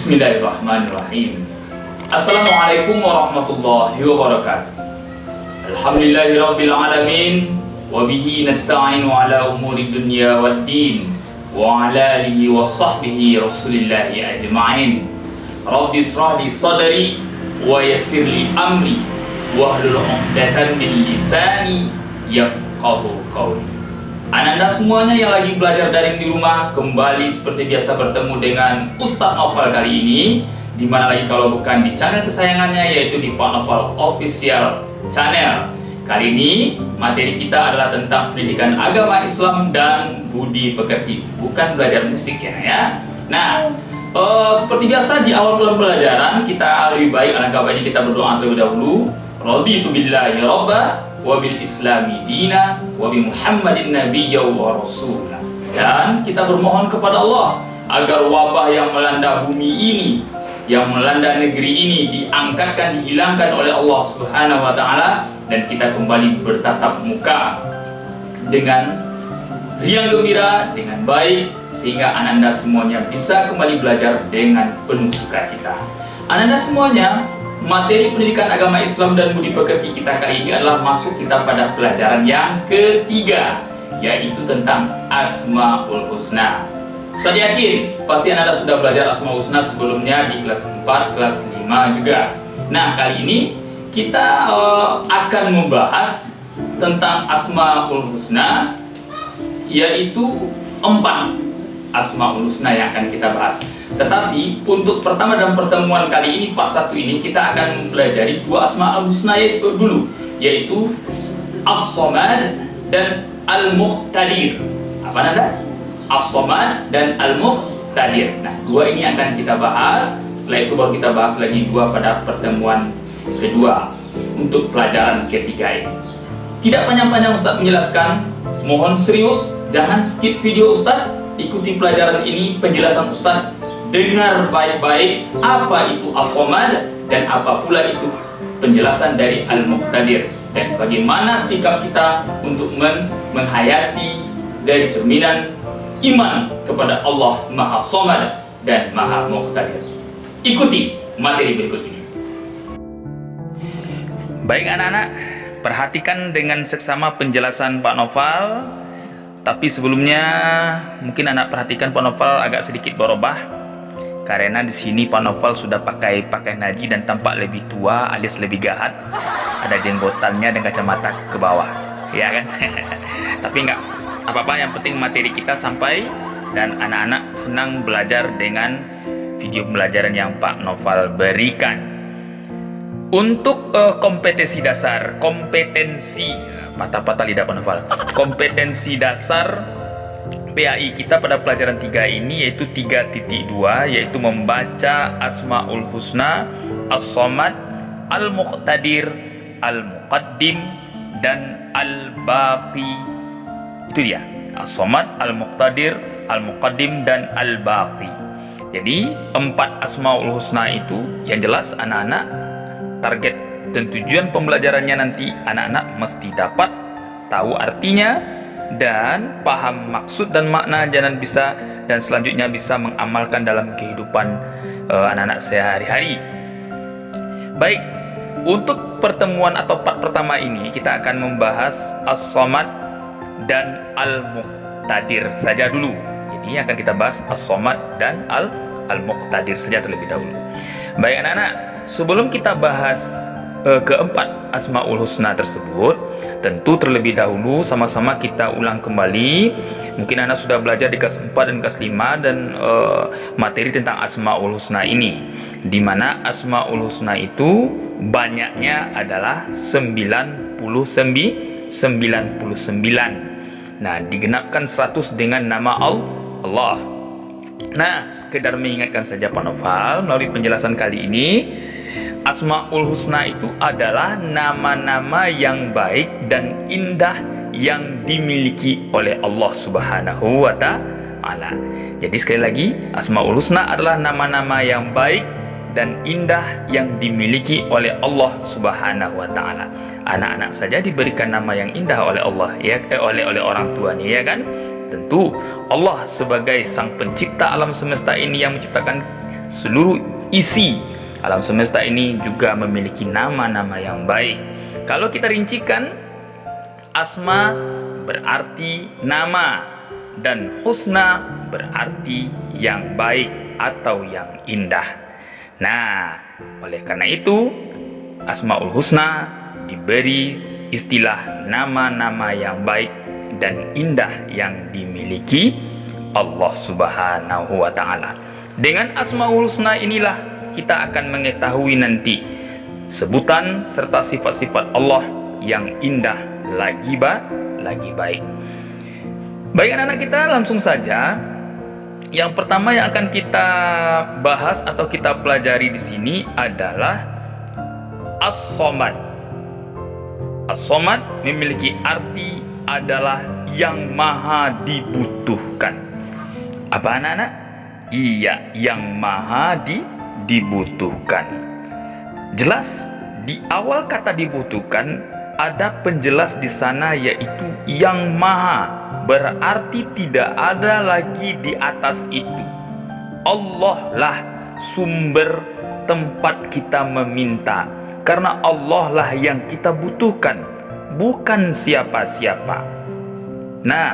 Bismillahirrahmanirrahim. Assalamualaikum warahmatullahi wabarakatuh. Alhamdulillahirabbil alamin wa bihi nasta'inu ala umuri dunya waddin wa ala alihi wa sahbihi rasulillahi ajma'in. Rabbi israh li sadri wa yassir li amri wahlul 'uqdatam min lisani yafqahu qawli. Anda semuanya yang lagi belajar daring di rumah, kembali seperti biasa bertemu dengan Ustadz Naufal kali ini. Dimana lagi kalau bukan di channel kesayangannya, yaitu di Pak Naufal Official Channel. Kali ini materi kita adalah tentang pendidikan agama Islam dan budi pekerti, bukan belajar musik ya. Nah, seperti biasa di awal pembelajaran kita lebih baik alangkah baiknya kita berdoa terlebih dahulu. Raditu billahi robba wa bil islami dina wa bi muhammadin nabiyya wa rasulah. Dan kita bermohon kepada Allah agar wabah yang melanda bumi ini, yang melanda negeri ini diangkatkan, dihilangkan oleh Allah Subhanahu wa taala, dan kita kembali bertatap muka dengan riang gembira, dengan baik, sehingga ananda semuanya bisa kembali belajar dengan penuh sukacita. Ananda semuanya, materi pendidikan agama Islam dan budi pekerti kita kali ini adalah masuk kita pada pelajaran yang ketiga, yaitu tentang Asmaul Husna. Saya yakin pasti Anda sudah belajar Asmaul Husna sebelumnya di kelas 4, kelas 5 juga. Nah, kali ini kita akan membahas tentang Asmaul Husna, yaitu 4 Asmaul Husna yang akan kita bahas. Tetapi untuk pertama dalam pertemuan kali ini part 1 ini kita akan mempelajari 2 Asmaul Husna yaitu As-Samad dan Al-Muqtadir. Apa nada? As-Samad dan Al-Muqtadir. Nah, 2 ini akan kita bahas. Setelah itu baru kita bahas lagi 2 pada pertemuan kedua untuk pelajaran ketiga ini. Tidak panjang-panjang Ustadz menjelaskan, mohon serius, jangan skip video Ustadz. Ikuti pelajaran ini, penjelasan Ustadz, dengar baik-baik apa itu As-Samad dan apa pula itu penjelasan dari Al-Muqtadir, dan bagaimana sikap kita untuk menghayati dari cerminan iman kepada Allah Maha Samad dan Maha Muqtadir. Ikuti materi berikut ini. Baik anak-anak, perhatikan dengan seksama penjelasan Pak Naufal. Tapi sebelumnya mungkin anak perhatikan Pak Naufal agak sedikit berubah, karena di sini Pak Naufal sudah pakai pakaian haji dan tampak lebih tua alias lebih gahat. Ada jenggotannya dan kacamata ke bawah, ya kan? Tapi nggak apa-apa, yang penting materi kita sampai dan anak-anak senang belajar dengan video pembelajaran yang Pak Naufal berikan. Untuk kompetensi dasar, patah-patah lidah Pak Naufal. Kompetensi dasar PAI kita pada pelajaran 3 ini yaitu 3.2, yaitu membaca Asmaul Husna, As-Samad, Al-Muqtadir, Al-Muqaddim, dan Al-Baqi. Itu dia, As-Samad, Al-Muqtadir, Al-Muqaddim, dan Al-Baqi. Jadi 4 Asmaul Husna itu yang jelas anak-anak, target dan tujuan pembelajarannya nanti anak-anak mesti dapat tahu artinya dan paham maksud dan makna, dan selanjutnya bisa mengamalkan dalam kehidupan anak-anak sehari-hari. Baik, untuk pertemuan atau part pertama ini kita akan membahas As-Samad dan Al-Muqtadir saja dulu. Jadi akan kita bahas As-Samad dan Al-Muqtadir saja terlebih dahulu. Baik anak-anak, sebelum kita bahas keempat Asmaul Husna tersebut, tentu terlebih dahulu sama-sama kita ulang kembali. Mungkin Anda sudah belajar di kelas 4 dan kelas 5 dan materi tentang Asmaul Husna ini, di mana Asmaul Husna itu banyaknya adalah 99. Nah, digenapkan 100 dengan nama Allah. Nah, sekedar mengingatkan saja Pak Naufal melalui penjelasan kali ini, Asmaul Husna itu adalah nama-nama yang baik dan indah yang dimiliki oleh Allah Subhanahu wa ta'ala. Jadi sekali lagi, Asmaul Husna adalah nama-nama yang baik dan indah yang dimiliki oleh Allah Subhanahu wa ta'ala. Anak-anak saja diberikan nama yang indah oleh Allah, ya, oleh orang tuanya, ya kan? tentu Allah sebagai sang pencipta alam semesta ini yang menciptakan seluruh isi alam semesta ini juga memiliki nama-nama yang baik. Kalau kita rincikan, asma berarti nama dan husna berarti yang baik atau yang indah. Nah, oleh karena itu Asmaul Husna diberi istilah nama-nama yang baik dan indah yang dimiliki Allah Subhanahu wa Ta'ala. Dengan Asmaul Husna inilah kita akan mengetahui nanti sebutan serta sifat-sifat Allah yang indah lagi baik. Baik anak-anak, kita langsung saja. Yang pertama yang akan kita bahas atau kita pelajari di sini adalah As-Somad. As-Somad memiliki arti adalah yang maha dibutuhkan. Apa anak-anak? Iya, yang maha dibutuhkan. Jelas di awal kata dibutuhkan ada penjelas di sana, yaitu yang maha, berarti tidak ada lagi di atas itu. Allah lah sumber tempat kita meminta, karena Allah lah yang kita butuhkan, bukan siapa-siapa. Nah,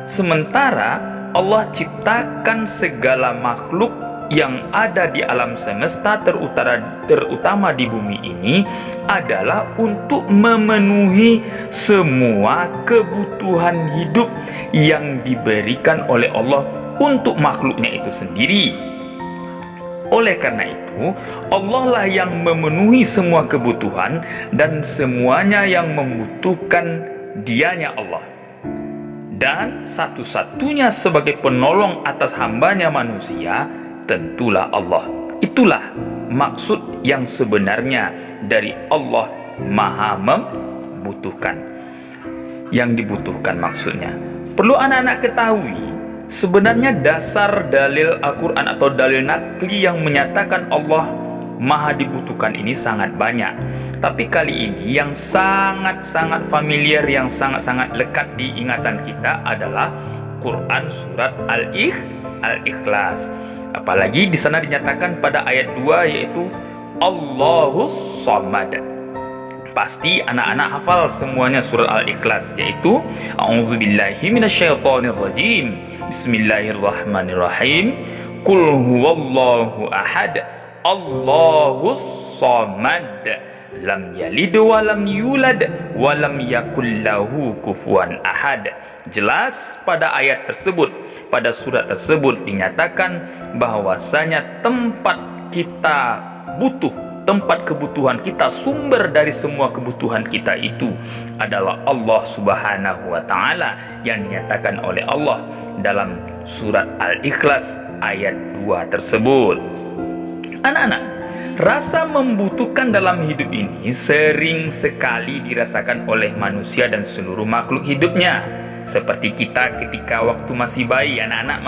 sementara Allah ciptakan segala makhluk yang ada di alam semesta, terutama di bumi ini, adalah untuk memenuhi semua kebutuhan hidup yang diberikan oleh Allah untuk makhluknya itu sendiri. Oleh karena itu, Allah lah yang memenuhi semua kebutuhan dan semuanya yang membutuhkan dianya Allah. Dan satu-satunya sebagai penolong atas hambanya manusia tentulah Allah. Itulah maksud yang sebenarnya dari Allah maha membutuhkan. Yang dibutuhkan maksudnya, perlu anak-anak ketahui, sebenarnya dasar dalil Al-Quran atau dalil nakli yang menyatakan Allah maha dibutuhkan ini sangat banyak. Tapi kali ini yang sangat-sangat familiar, yang sangat-sangat lekat di ingatan kita adalah Quran surat Al-Ikhlas. Apalagi di sana dinyatakan pada ayat 2, yaitu Allahus Samad. Pasti anak-anak hafal semuanya surat Al-Ikhlas, yaitu A'udzubillahi minasyaitonirrajim. Bismillahirrahmanirrahim. Qul huwallahu ahad, Allahus Samad, lam yalid wa lam yulad wa lam yakul lahu kufuwan ahad. Jelas pada ayat tersebut, pada surat tersebut dinyatakan bahwasanya tempat kita butuh, tempat kebutuhan kita, sumber dari semua kebutuhan kita itu adalah Allah Subhanahu wa Ta'ala, yang dinyatakan oleh Allah dalam surat Al-Ikhlas ayat 2 tersebut. Anak-anak, rasa membutuhkan dalam hidup ini sering sekali dirasakan oleh manusia dan seluruh makhluk hidupnya. Seperti kita ketika waktu masih bayi, anak-anak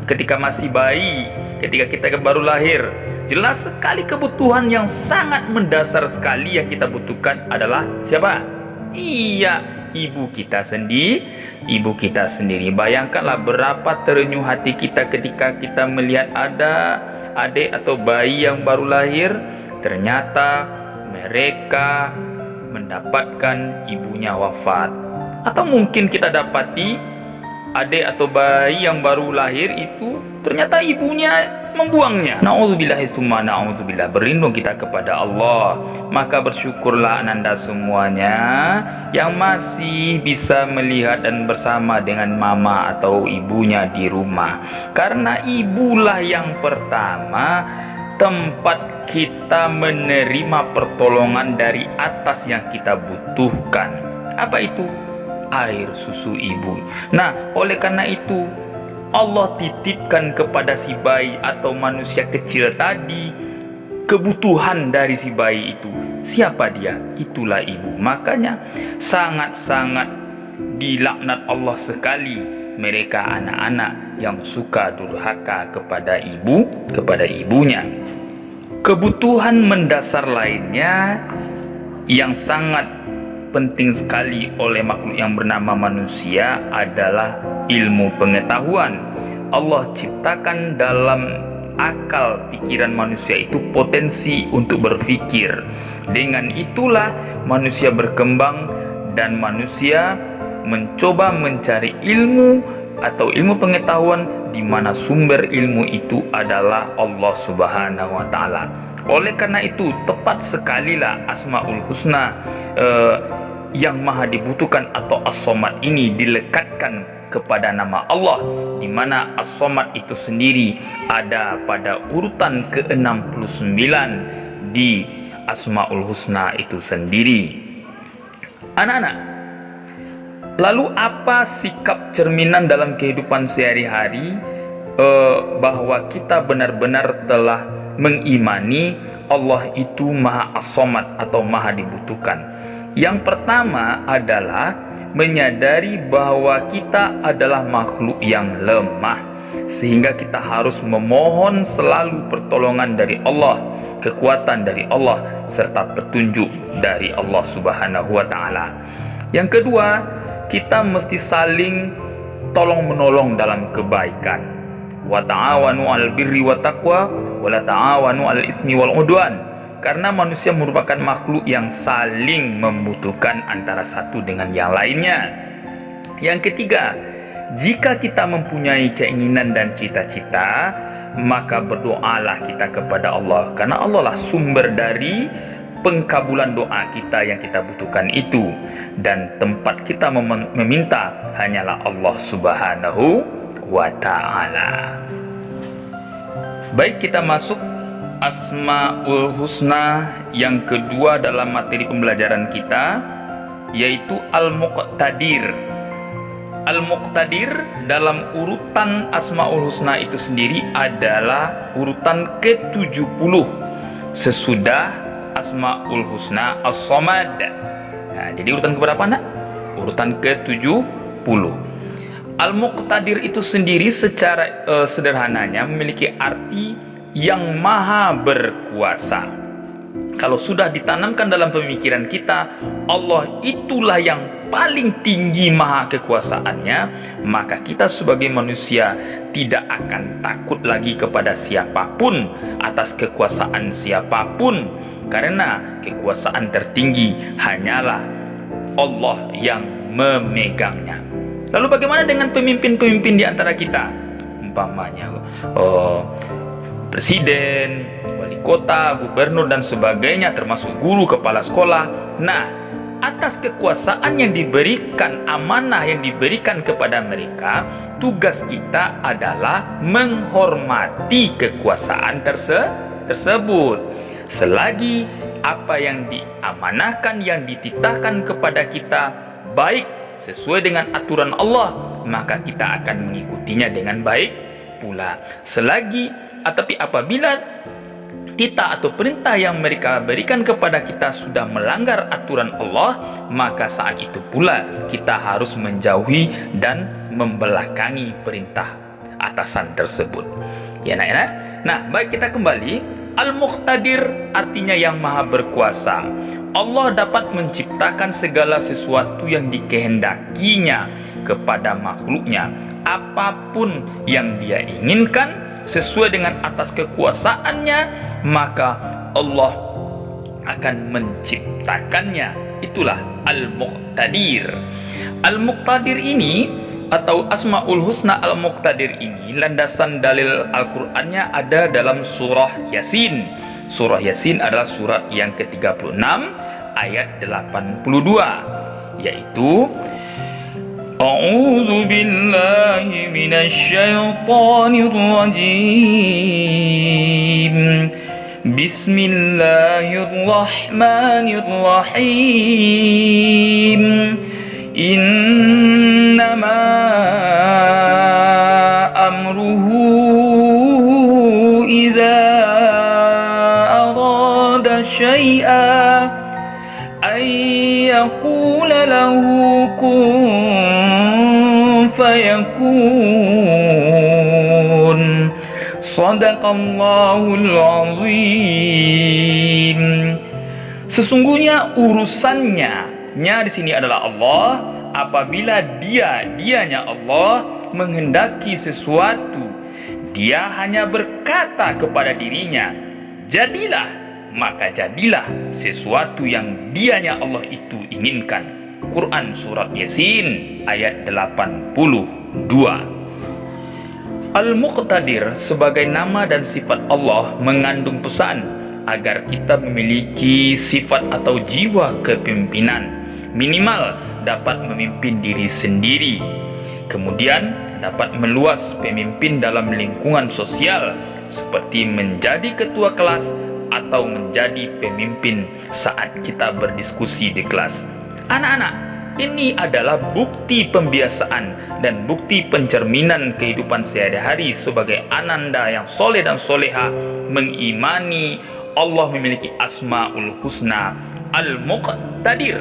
ketika masih bayi, ketika kita baru lahir, jelas sekali kebutuhan yang sangat mendasar sekali yang kita butuhkan adalah siapa? Iya, ibu kita sendiri. Bayangkanlah berapa terenyuh hati kita ketika kita melihat ada adik atau bayi yang baru lahir, ternyata mereka mendapatkan ibunya wafat. Atau mungkin kita dapati adik atau bayi yang baru lahir itu ternyata ibunya membuangnya. Na'udzubillah, na'udzubillah, berlindung kita kepada Allah. Maka bersyukurlah ananda semuanya yang masih bisa melihat dan bersama dengan mama atau ibunya di rumah, karena ibulah yang pertama tempat kita menerima pertolongan dari atas yang kita butuhkan. Apa itu? Air susu ibu. Nah, oleh karena itu Allah titipkan kepada si bayi atau manusia kecil tadi kebutuhan dari si bayi itu. Siapa dia? Itulah ibu. Makanya sangat-sangat dilaknat Allah sekali mereka anak-anak yang suka durhaka kepada ibunya. Kebutuhan mendasar lainnya yang sangat penting sekali oleh makhluk yang bernama manusia adalah ilmu pengetahuan. Allah ciptakan dalam akal pikiran manusia itu potensi untuk berpikir. Dengan itulah manusia berkembang dan manusia mencoba mencari ilmu atau ilmu pengetahuan di mana sumber ilmu itu adalah Allah Subhanahu wa taala. Oleh karena itu tepat sekali lah Asmaul Husna yang maha dibutuhkan atau As-Somad ini dilekatkan kepada nama Allah, di mana As-Somad itu sendiri ada pada urutan ke-69 di Asmaul Husna itu sendiri. Anak-anak, lalu apa sikap cerminan dalam kehidupan sehari-hari bahwa kita benar-benar telah mengimani Allah itu maha As-Somad atau maha dibutuhkan? Yang pertama adalah menyadari bahwa kita adalah makhluk yang lemah, sehingga kita harus memohon selalu pertolongan dari Allah, kekuatan dari Allah, serta petunjuk dari Allah Subhanahu wa taala. Yang kedua, kita mesti saling tolong menolong dalam kebaikan. Wa ta'awanu 'alal birri wat taqwa wa la ta'awanu 'alal ismi wal 'udwan. Karena manusia merupakan makhluk yang saling membutuhkan antara satu dengan yang lainnya. Yang ketiga, jika kita mempunyai keinginan dan cita-cita, maka berdoalah kita kepada Allah, karena Allah lah sumber dari pengkabulan doa kita yang kita butuhkan itu, dan tempat kita meminta hanyalah Allah Subhanahu wa ta'ala. Baik, kita masuk Asmaul Husna yang kedua dalam materi pembelajaran kita, yaitu Al-Muqtadir. Al-Muqtadir dalam urutan Asmaul Husna itu sendiri adalah urutan ke-70 sesudah Asmaul Husna As-Somad. Nah, jadi urutan keberapa, nak? Urutan ke-70. Al-Muqtadir itu sendiri secara sederhananya memiliki arti yang maha berkuasa. Kalau sudah ditanamkan dalam pemikiran kita, Allah itulah yang paling tinggi maha kekuasaannya, maka kita sebagai manusia tidak akan takut lagi kepada siapapun, atas kekuasaan siapapun, karena kekuasaan tertinggi hanyalah Allah yang memegangnya. Lalu bagaimana dengan pemimpin-pemimpin di antara kita? Umpamanya presiden, wali kota, gubernur dan sebagainya, termasuk guru, kepala sekolah. Nah, atas kekuasaan yang diberikan, amanah yang diberikan kepada mereka, tugas kita adalah menghormati kekuasaan tersebut. Selagi apa yang diamanahkan, yang dititahkan kepada kita baik sesuai dengan aturan Allah, maka kita akan mengikutinya dengan baik pula. Tapi apabila titah atau perintah yang mereka berikan kepada kita sudah melanggar aturan Allah, maka saat itu pula kita harus menjauhi dan membelakangi perintah atasan tersebut. Ya, nak. Nah, baik, kita kembali. Al-Muqtadir artinya yang maha berkuasa. Allah dapat menciptakan segala sesuatu yang dikehendakinya kepada makhluknya, apapun yang dia inginkan sesuai dengan atas kekuasaannya, maka Allah akan menciptakannya. Itulah Al-Muqtadir. Al-Muqtadir ini atau Asmaul Husna Al-Muqtadir ini, landasan dalil Al-Qur'annya ada dalam surah Yasin. Surah Yasin adalah surat yang ke-36 ayat 82, yaitu A'udzu billahi minasy syaithanir rajim. Bismillahirrahmanirrahim. Innama amruhu idza arada syai'an ay yaqula lahu kun fayakun. Shadaqallahul azim. Sesungguhnya urusannya di sini adalah Allah. Apabila dianya Allah Allah menghendaki sesuatu, Dia hanya berkata kepada dirinya, jadilah, maka jadilah sesuatu yang Dianya Allah itu inginkan. Quran Surat Yasin ayat 82. Al-Muqtadir sebagai nama dan sifat Allah mengandung pesan agar kita memiliki sifat atau jiwa kepemimpinan, minimal dapat memimpin diri sendiri, kemudian dapat meluas pemimpin dalam lingkungan sosial seperti menjadi ketua kelas atau menjadi pemimpin saat kita berdiskusi di kelas. Anak-anak, ini adalah bukti pembiasaan dan bukti pencerminan kehidupan sehari-hari sebagai ananda yang soleh dan soleha, mengimani Allah memiliki Asmaul Husna Al-Muqtadir.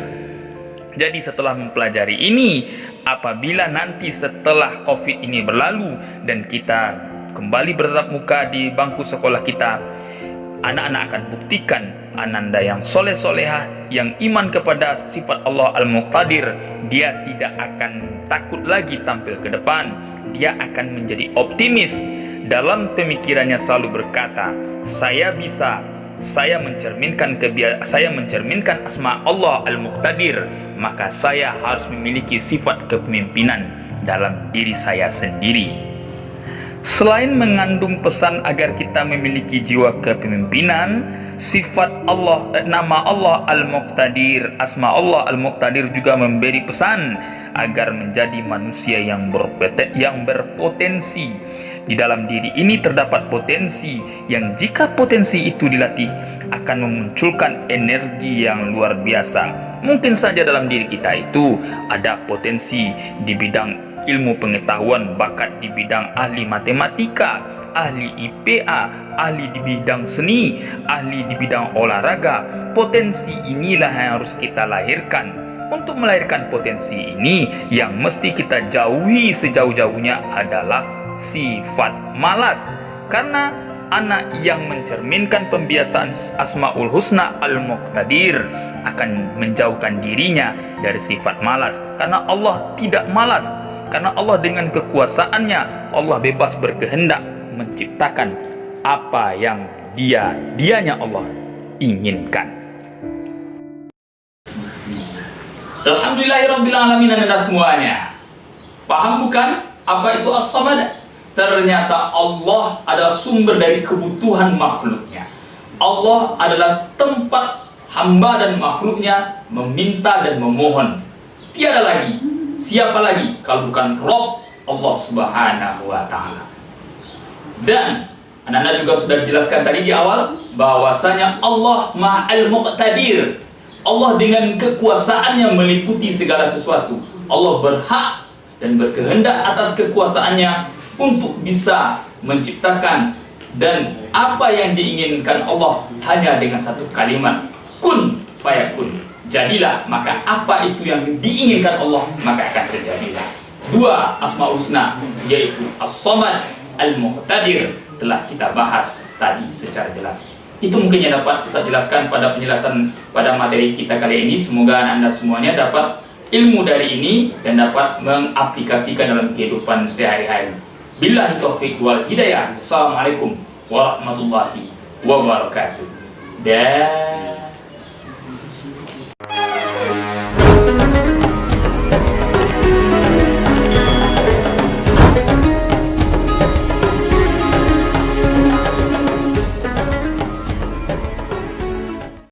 Jadi setelah mempelajari ini, apabila nanti setelah COVID ini berlalu dan kita kembali bertatap muka di bangku sekolah kita, anak-anak akan buktikan ananda yang soleh-solehah, yang iman kepada sifat Allah Al-Muqtadir. Dia tidak akan takut lagi tampil ke depan. Dia akan menjadi optimis. Dalam pemikirannya selalu berkata, saya bisa, saya mencerminkan asma Allah Al-Muqtadir, maka saya harus memiliki sifat kepemimpinan dalam diri saya sendiri. Selain mengandung pesan agar kita memiliki jiwa kepemimpinan, sifat Allah, nama Allah Al-Muqtadir, asma Allah Al-Muqtadir juga memberi pesan agar menjadi manusia yang berpotensi. Di dalam diri ini terdapat potensi yang jika potensi itu dilatih akan memunculkan energi yang luar biasa. Mungkin saja dalam diri kita itu ada potensi di bidang ilmu pengetahuan, bakat di bidang ahli matematika, ahli IPA, ahli di bidang seni, ahli di bidang olahraga. Potensi inilah yang harus kita lahirkan. Untuk melahirkan potensi ini, yang mesti kita jauhi sejauh-jauhnya adalah sifat malas. Karena anak yang mencerminkan pembiasaan Asmaul Husna Al-Muqtadir akan menjauhkan dirinya dari sifat malas. Karena Allah tidak malas. Karena Allah dengan kekuasaannya, Allah bebas berkehendak menciptakan apa yang dianya Allah inginkan. Alhamdulillahirrabbilalamin, anda semuanya paham bukan apa itu as-samad? Ternyata Allah adalah sumber dari kebutuhan makhluknya. Allah adalah tempat hamba dan makhluknya meminta dan memohon. Tiada lagi, siapa lagi kalau bukan Rabb Allah Subhanahu wa Ta'ala. Dan anda juga sudah dijelaskan tadi di awal bahwasanya Allah Ma'al Muqtadir. Allah dengan kekuasaannya meliputi segala sesuatu. Allah berhak dan berkehendak atas kekuasaannya untuk bisa menciptakan, dan apa yang diinginkan Allah hanya dengan satu kalimat, kun fayakun, jadilah, maka apa itu yang diinginkan Allah maka akan terjadilah. Dua Asmaul Husna yaitu As-Samad Al-Muqtadir telah kita bahas tadi secara jelas. Itu mungkin yang dapat kita jelaskan pada penjelasan pada materi kita kali ini. Semoga anda semuanya dapat ilmu dari ini dan dapat mengaplikasikan dalam kehidupan sehari-hari. Billahi taufiq wal hidayah. Assalamualaikum warahmatullahi wabarakatuh. Dan